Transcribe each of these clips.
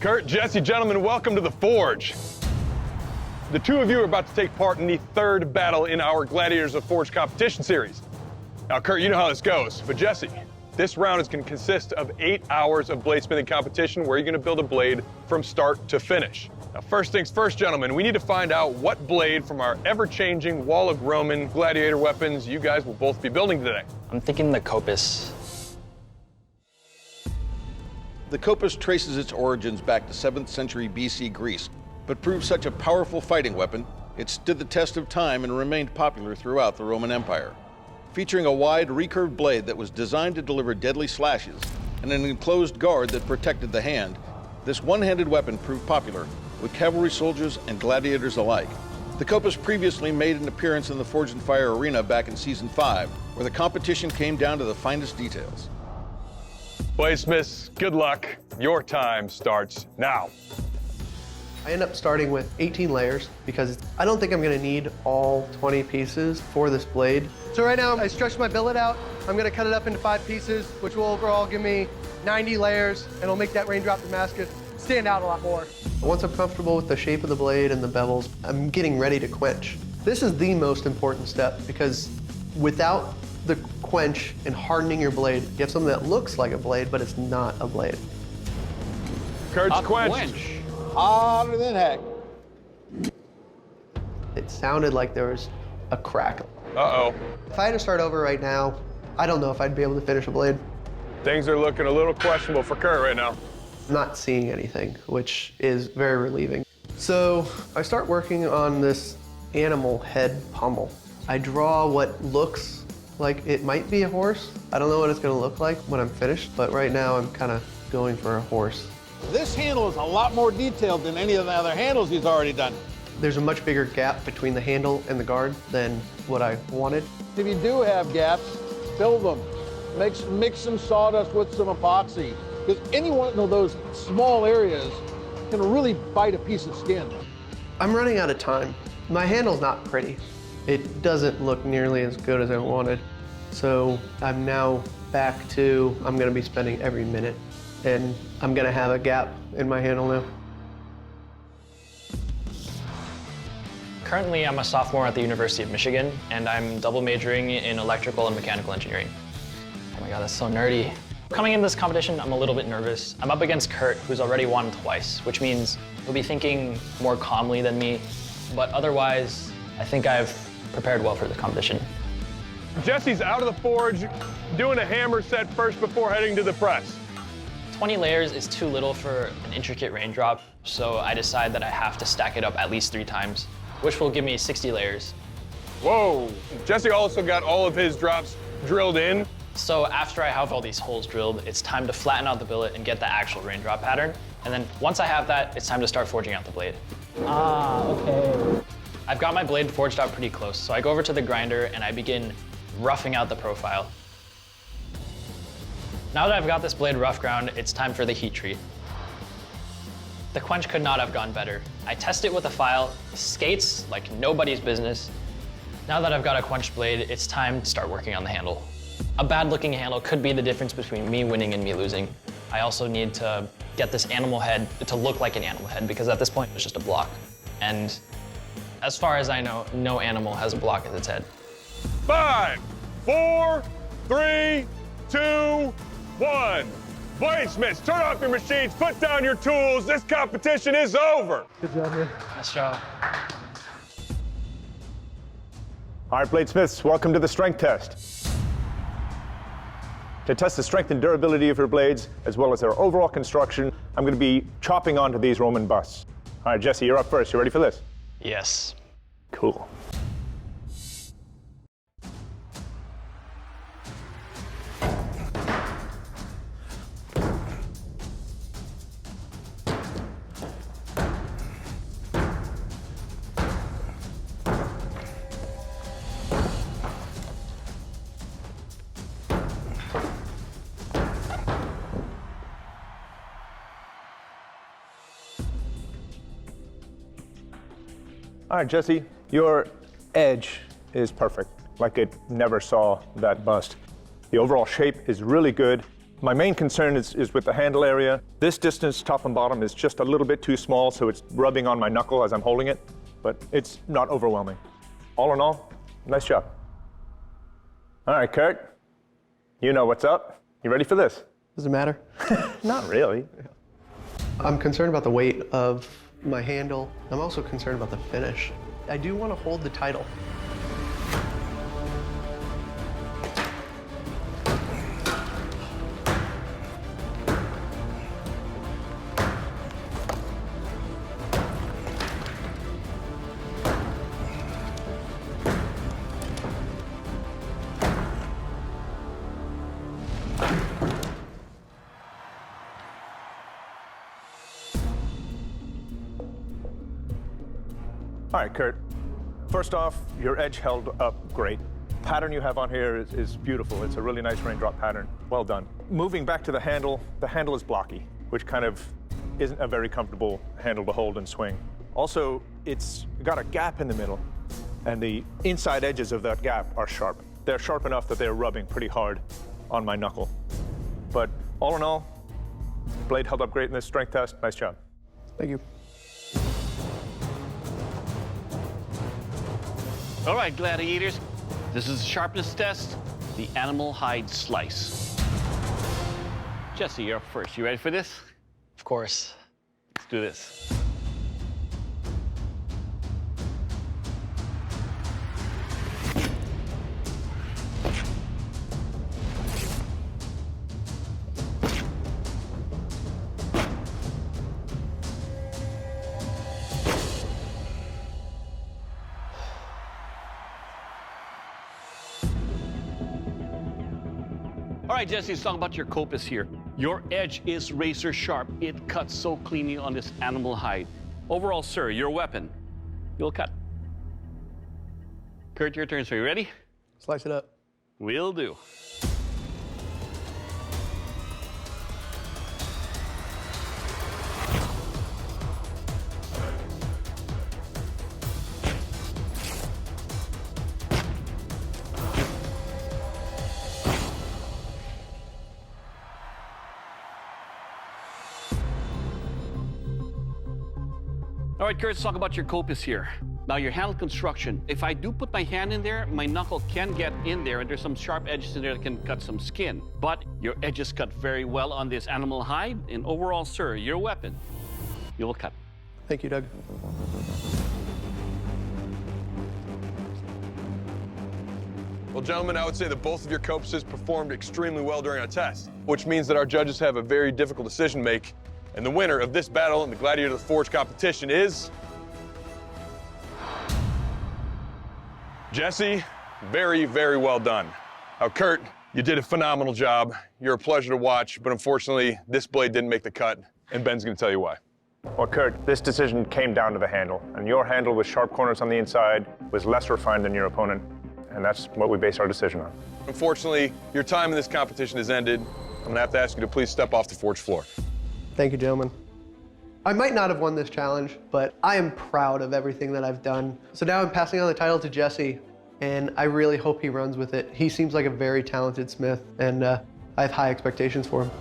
Kurt, Jesse, gentlemen, welcome to the Forge. The two of you are about to take part in the third battle in our Gladiators of Forge competition series. Now, Kurt, you know how this goes, but Jesse, this round is going to consist of 8 hours of bladesmithing competition where you're going to build a blade from start to finish. Now, first things first, gentlemen, we need to find out what blade from our ever-changing wall of Roman gladiator weapons you guys will both be building today. I'm thinking the Copus. The Copus traces its origins back to 7th century BC Greece, but proved such a powerful fighting weapon, it stood the test of time and remained popular throughout the Roman Empire. Featuring a wide, recurved blade that was designed to deliver deadly slashes and an enclosed guard that protected the hand, this one-handed weapon proved popular with cavalry soldiers and gladiators alike. The Copus previously made an appearance in the Forge and Fire arena back in Season 5, where the competition came down to the finest details. Bladesmiths, good luck. Your time starts now. I end up starting with 18 layers because I don't think I'm gonna need all 20 pieces for this blade. So right now I stretched my billet out. I'm gonna cut it up into 5 pieces, which will overall give me 90 layers, and it'll make that raindrop Damascus stand out a lot more. Once I'm comfortable with the shape of the blade and the bevels, I'm getting ready to quench. This is the most important step because without the quench and hardening your blade, you have something that looks like a blade, but it's not a blade. Kurt's quenched. Hotter than heck. It sounded like there was a crack. Uh-oh. If I had to start over right now, I don't know if I'd be able to finish a blade. Things are looking a little questionable for Kurt right now. I'm not seeing anything, which is very relieving. So I start working on this animal head pommel. I draw what looks like it might be a horse. I don't know what it's gonna look like when I'm finished, but right now I'm kind of going for a horse. This handle is a lot more detailed than any of the other handles he's already done. There's a much bigger gap between the handle and the guard than what I wanted. If you do have gaps, fill them. Mix some sawdust with some epoxy, because any one of those small areas can really bite a piece of skin. I'm running out of time. My handle's not pretty. It doesn't look nearly as good as I wanted. So I'm now back to, I'm gonna be spending every minute, and I'm gonna have a gap in my handle now. Currently, I'm a sophomore at the University of Michigan, and I'm double majoring in electrical and mechanical engineering. Oh my God, that's so nerdy. Coming into this competition, I'm a little bit nervous. I'm up against Kurt, who's already won twice, which means he'll be thinking more calmly than me. But otherwise, I think I've prepared well for the competition. Jesse's out of the forge, doing a hammer set first before heading to the press. 20 layers is too little for an intricate raindrop, so I decide that I have to stack it up at least 3 times, which will give me 60 layers. Whoa. Jesse also got all of his drops drilled in. So after I have all these holes drilled, it's time to flatten out the billet and get the actual raindrop pattern. And then once I have that, it's time to start forging out the blade. Ah, okay. I've got my blade forged out pretty close, so I go over to the grinder and I begin roughing out the profile. Now that I've got this blade rough ground, it's time for the heat treat. The quench could not have gone better. I test it with a file, skates like nobody's business. Now that I've got a quenched blade, it's time to start working on the handle. A bad looking handle could be the difference between me winning and me losing. I also need to get this animal head to look like an animal head, because at this point it's just a block. And as far as I know, no animal has a block at its head. 5, 4, 3, 2, 1. Bladesmiths, turn off your machines, put down your tools. This competition is over. Good job, man. Nice job. All right, Bladesmiths, welcome to the strength test. To test the strength and durability of your blades, as well as their overall construction, I'm going to be chopping onto these Roman busts. All right, Jesse, you're up first. You ready for this? Yes. Cool. All right, Jesse, your edge is perfect, like it never saw that bust. The overall shape is really good. My main concern is with the handle area. This distance, top and bottom, is just a little bit too small, so it's rubbing on my knuckle as I'm holding it, but it's not overwhelming. All in all, nice job. All right, Kurt, you know what's up. You ready for this? Does it matter? Not really. I'm concerned about the weight of my handle. I'm also concerned about the finish. I do want to hold the title. All right, Kurt. First off, your edge held up great. Pattern you have on here is beautiful. It's a really nice raindrop pattern. Well done. Moving back to the handle is blocky, which kind of isn't a very comfortable handle to hold and swing. Also, it's got a gap in the middle, and the inside edges of that gap are sharp. They're sharp enough that they're rubbing pretty hard on my knuckle. But all in all, blade held up great in this strength test. Nice job. Thank you. All right, gladiators, this is the sharpness test, the animal hide slice. Jesse, you're up first. You ready for this? Of course. Let's do this. All right, Jesse, let's talk about your copus here. Your edge is razor sharp. It cuts so cleanly on this animal hide. Overall, sir, your weapon, you'll cut. Kurt, your turn, sir. You ready? Slice it up. Will do. All right, Kurt, let's talk about your copus here. Now, your handle construction. If I do put my hand in there, my knuckle can get in there, and there's some sharp edges in there that can cut some skin. But your edges cut very well on this animal hide, and overall, sir, your weapon, you will cut. Thank you, Doug. Well, gentlemen, I would say that both of your copuses performed extremely well during our test, which means that our judges have a very difficult decision to make. And the winner of this battle in the Gladiator of the Forge competition is... Jesse, very, very well done. Now, Kurt, you did a phenomenal job. You're a pleasure to watch, but unfortunately, this blade didn't make the cut, and Ben's gonna tell you why. Well, Kurt, this decision came down to the handle, and your handle with sharp corners on the inside was less refined than your opponent, and that's what we base our decision on. Unfortunately, your time in this competition has ended. I'm gonna have to ask you to please step off the forge floor. Thank you, gentlemen. I might not have won this challenge, but I am proud of everything that I've done. So now I'm passing on the title to Jesse, and I really hope he runs with it. He seems like a very talented smith, and I have high expectations for him.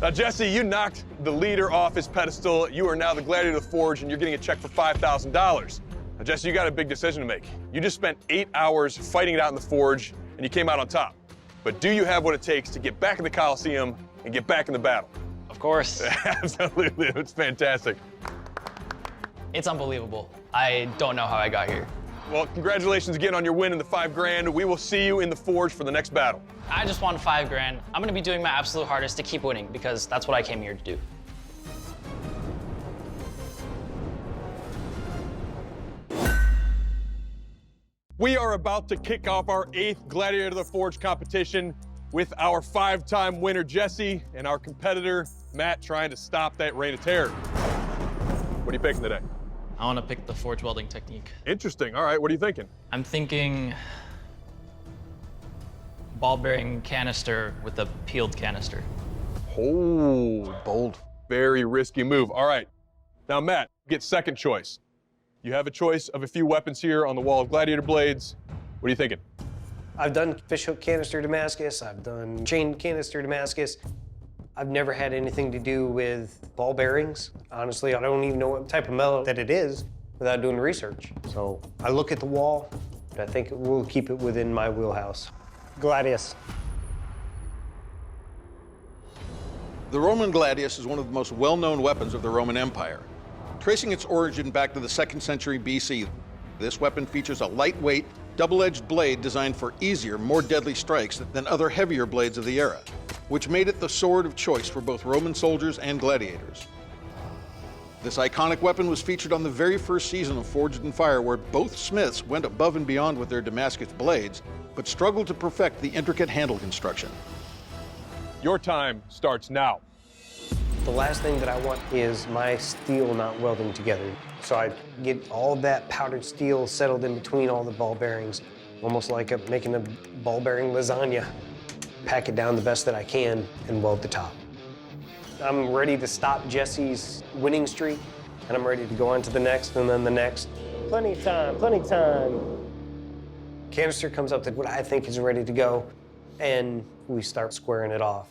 Now, Jesse, you knocked the leader off his pedestal. You are now the Gladiator of the Forge, and you're getting a check for $5,000. Now, Jesse, you got a big decision to make. You just spent 8 hours fighting it out in the forge, and you came out on top. But do you have what it takes to get back in the Coliseum and get back in the battle? Of course. Absolutely, it's fantastic. It's unbelievable. I don't know how I got here. Well, congratulations again on your win in the $5,000. We will see you in the forge for the next battle. I just won $5,000. I'm gonna be doing my absolute hardest to keep winning because that's what I came here to do. We are about to kick off our 8th Gladiator of the Forge competition with our 5-time winner, Jesse, and our competitor, Matt, trying to stop that reign of terror. What are you picking today? I wanna pick the forge welding technique. Interesting. All right, what are you thinking? I'm thinking ball bearing canister with a peeled canister. Oh, bold. Very risky move. All right. Now, Matt, get second choice. You have a choice of a few weapons here on the wall of gladiator blades. What are you thinking? I've done fishhook canister Damascus, I've done chain canister Damascus. I've never had anything to do with ball bearings. Honestly, I don't even know what type of metal that it is without doing research. So I look at the wall, and I think we'll keep it within my wheelhouse. Gladius. The Roman gladius is one of the most well-known weapons of the Roman Empire. Tracing its origin back to the 2nd century BC, this weapon features a lightweight, double-edged blade designed for easier, more deadly strikes than other heavier blades of the era, which made it the sword of choice for both Roman soldiers and gladiators. This iconic weapon was featured on the very first season of Forged in Fire, where both smiths went above and beyond with their Damascus blades, but struggled to perfect the intricate handle construction. Your time starts now. The last thing that I want is my steel not welding together. So I get all of that powdered steel settled in between all the ball bearings, almost like making a ball bearing lasagna. Pack it down the best that I can and weld the top. I'm ready to stop Jesse's winning streak, and I'm ready to go on to the next and then the next. Plenty of time, plenty of time. Canister comes up to what I think is ready to go, and we start squaring it off.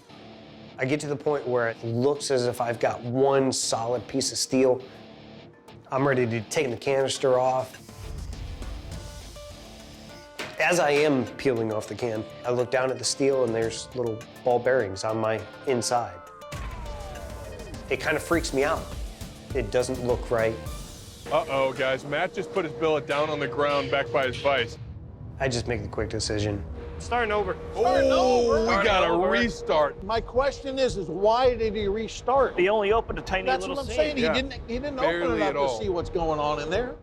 I get to the point where it looks as if I've got one solid piece of steel. I'm ready to take the canister off. As I am peeling off the can, I look down at the steel and there's little ball bearings on my inside. It kind of freaks me out. It doesn't look right. Uh-oh, guys. Matt just put his billet down on the ground back by his vise. I just make the quick decision. Starting over. Oh, we got to restart. My question is why did he restart? He only opened a tiny That's little what I'm seam. saying. Yeah. He didn't Barely open it at up all. to see what's going on in there.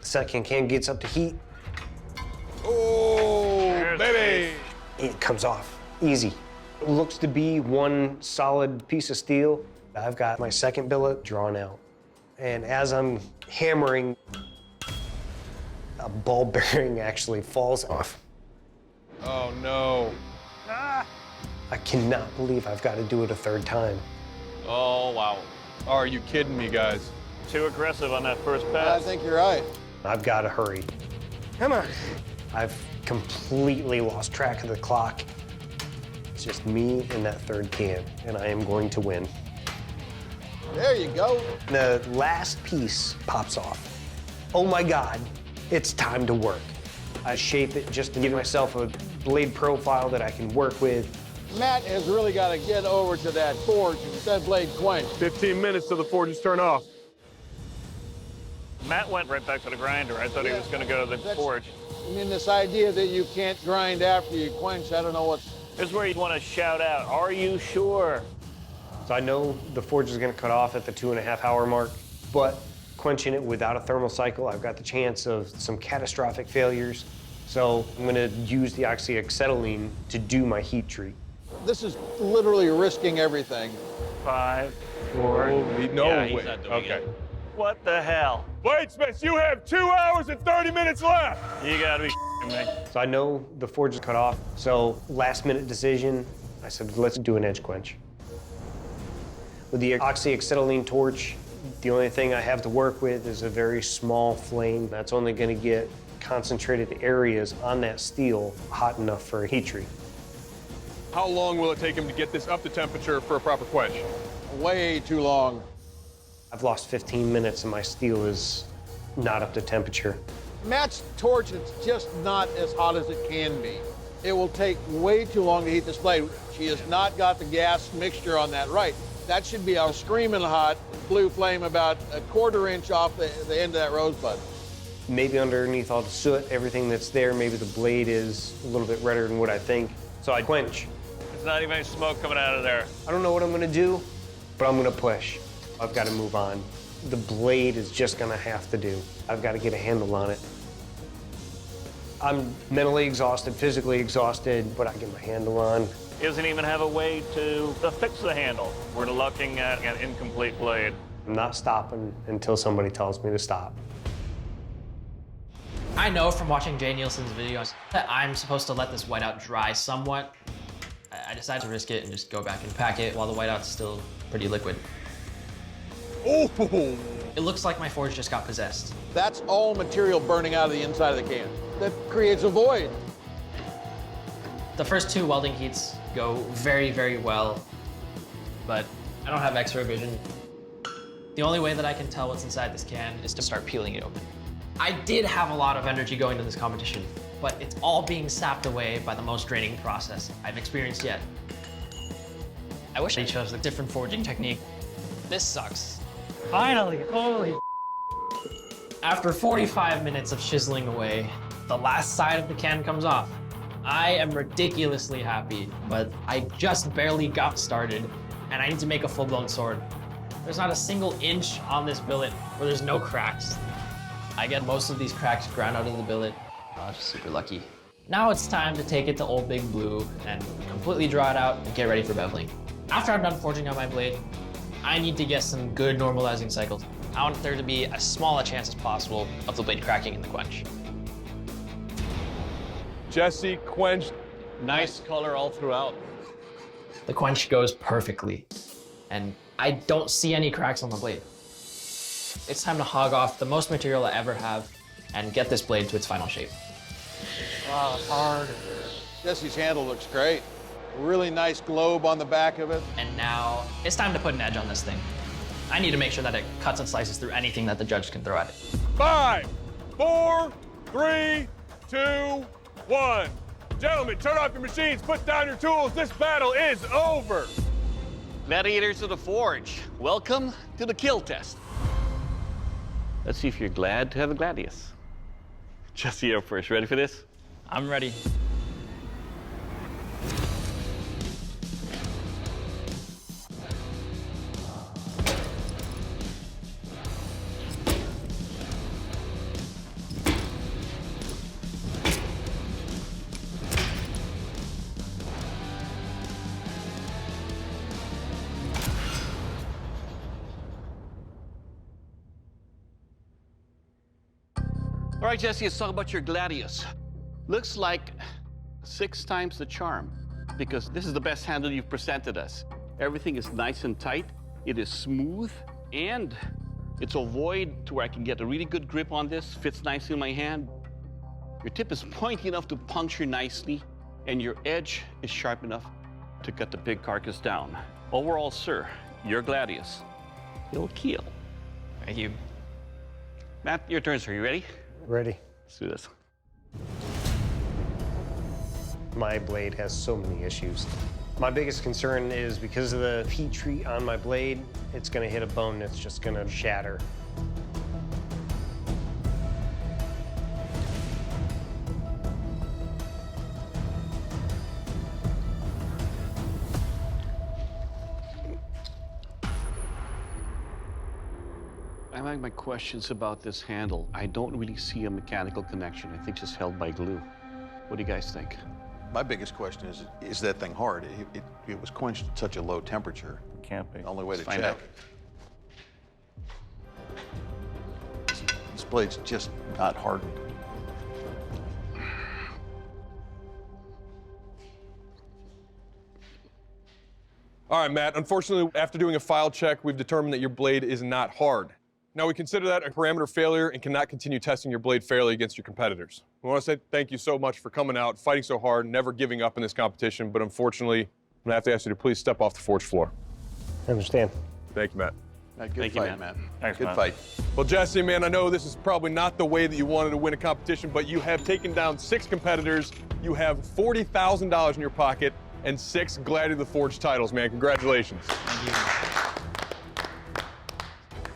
The second can gets up to heat. Oh, baby. It comes off easy. It looks to be one solid piece of steel. I've got my second billet drawn out. And as I'm hammering, a ball bearing actually falls off. Oh, no. I cannot believe I've got to do it a third time. Oh, wow. Are you kidding me, guys? Too aggressive on that first I pass. think you're right. I've got to hurry. Come on. I've completely lost track of the clock. It's just me and that third can, and I am going to win. There you go. The last piece pops off. Oh my God, it's time to work. I shape it just to give myself a blade profile that I can work with. Matt has really got to get over to that forge and that blade quench. 15 minutes till the forges turn off. Matt went right back to the grinder. I thought he was going to go to the That's- forge. I mean, this idea that you can't grind after you quench, I don't know what's... This is where you want to shout out, "Are you sure?" So I know the forge is gonna cut off at the 2.5 hour mark, but quenching it without a thermal cycle, I've got the chance of some catastrophic failures. So I'm gonna use the oxyacetylene to do my heat treat. This is literally risking everything. 5, 4. Holy no Yeah, he's way. not doing Okay. it. What the hell? Bladesmiths, you have 2 hours and 30 minutes left. You got to be me. So I know the forge is cut off, so last minute decision, I said, let's do an edge quench. With the oxyacetylene torch, the only thing I have to work with is a very small flame. That's only gonna get concentrated areas on that steel hot enough for a heat treat. How long will it take him to get this up to temperature for a proper quench? Way too long. I've lost 15 minutes and my steel is not up to temperature. Matt's torch is just not as hot as it can be. It will take way too long to heat this blade. She has not got the gas mixture on that right. That should be a screaming hot blue flame about a 1/4 inch off the end of that rosebud. Maybe underneath all the soot, everything that's there, maybe the blade is a little bit redder than what I think. So I quench. There's not even any smoke coming out of there. I don't know what I'm gonna do, but I'm gonna push. I've gotta move on. The blade is just gonna have to do. I've gotta get a handle on it. I'm mentally exhausted, physically exhausted, but I get my handle on. He doesn't even have a way to fix the handle. We're looking at an incomplete blade. I'm not stopping until somebody tells me to stop. I know from watching Jay Nielsen's videos that I'm supposed to let this whiteout dry somewhat. I decided to risk it and just go back and pack it while the whiteout's still pretty liquid. Oh! It looks like my forge just got possessed. That's all material burning out of the inside of the can. That creates a void. The first 2 welding heats go very, very well, but I don't have X-ray vision. The only way that I can tell what's inside this can is to start peeling it open. I did have a lot of energy going to this competition, but it's all being sapped away by the most draining process I've experienced yet. I wish I chose a different forging technique. This sucks. Finally, holy. After 45 minutes of chiseling away, the last side of the can comes off. I am ridiculously happy, but I just barely got started, and I need to make a full-blown sword. There's not a single inch on this billet where there's no cracks. I get most of these cracks ground out of the billet. I'm just super lucky. Now it's time to take it to Old Big Blue and completely draw it out and get ready for beveling. After I'm done forging on my blade, I need to get some good normalizing cycles. I want there to be as small a chance as possible of the blade cracking in the quench. Jesse quenched. Nice color all throughout. The quench goes perfectly, and I don't see any cracks on the blade. It's time to hog off the most material I ever have and get this blade to its final shape. Wow, it's hard. Jesse's handle looks great. A really nice globe on the back of it. And now it's time to put an edge on this thing. I need to make sure that it cuts and slices through anything that the judge can throw at it. 5, 4, 3, 2, 1. Gentlemen, turn off your machines, put down your tools. This battle is over. Gladiators of the Forge, welcome to the kill test. Let's see if you're glad to have a Gladius. Jesse up first. Ready for this? I'm ready. All right, Jesse, let's talk about your Gladius. Looks like 6 times the charm, because this is the best handle you've presented us. Everything is nice and tight, it is smooth, and it's ovoid to where I can get a really good grip on this, fits nicely in my hand. Your tip is pointy enough to puncture nicely, and your edge is sharp enough to cut the pig carcass down. Overall, sir, your Gladius, it'll kill. Thank you. Matt, your turn, sir. You ready? Ready. Let's do this. My blade has so many issues. My biggest concern is because of the heat treat on my blade, it's gonna hit a bone that's just gonna shatter. I have my questions about this handle. I don't really see a mechanical connection. I think it's just held by glue. What do you guys think? My biggest question is that thing hard? It was quenched at such a low temperature. Can't be. The only way Let's to find check. out. This blade's just not hardened. All right, Matt, unfortunately, after doing a file check, we've determined that your blade is not hard. Now, we consider that a parameter failure and cannot continue testing your blade fairly against your competitors. We want to say thank you so much for coming out, fighting so hard, never giving up in this competition, but unfortunately, I'm gonna have to ask you to please step off the forge floor. I understand. Thank you, Matt. Good Thank you, fight, Matt. man. Thanks, Good Matt. fight. Well, Jesse, man, I know this is probably not the way that you wanted to win a competition, but you have taken down 6 competitors. You have $40,000 in your pocket and 6 Gladiator of the Forge titles, man. Congratulations. Thank you.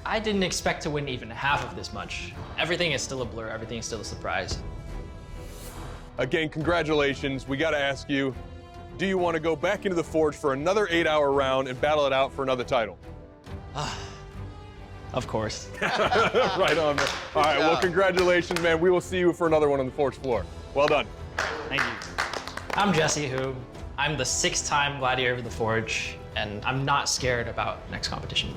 I didn't expect to win even half of this much. Everything is still a blur, everything is still a surprise. Again, congratulations. We gotta ask you, do you want to go back into the Forge for another 8-hour round and battle it out for another title? Of course. Right on, man. All right, well, congratulations, man. We will see you for another one on the Forge floor. Well done. Thank you. I'm Jesse Hu. I'm the 6-time Gladiator of the Forge, and I'm not scared about next competition.